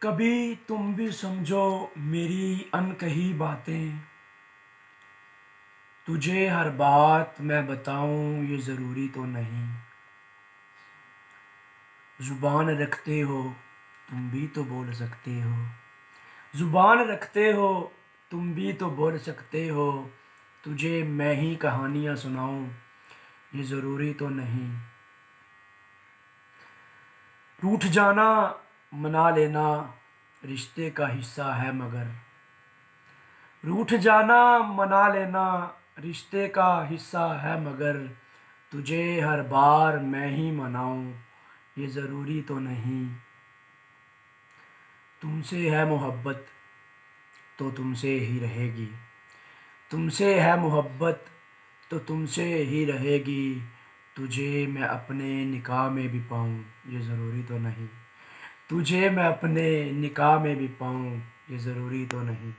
کبھی تم بھی سمجھو میری انکہی باتیں، تجھے ہر بات میں بتاؤں یہ ضروری تو نہیں۔ زبان رکھتے ہو تم بھی تو بول سکتے ہو، زبان رکھتے ہو تم بھی تو بول سکتے ہو، تجھے میں ہی کہانیاں سناؤں یہ ضروری تو نہیں۔ روٹھ جانا منا لینا رشتے کا حصہ ہے مگر، روٹھ جانا منا لینا رشتے کا حصہ ہے مگر، تجھے ہر بار میں ہی مناؤں یہ ضروری تو نہیں۔ تم سے ہے محبت تو تم سے ہی رہے گی، تم سے ہے محبت تو تم سے ہی رہے گی، تجھے میں اپنے نکاح میں بھی پاؤں یہ ضروری تو نہیں۔ تجھے میں اپنے نکاح میں بھی پاؤں یہ ضروری تو نہیں۔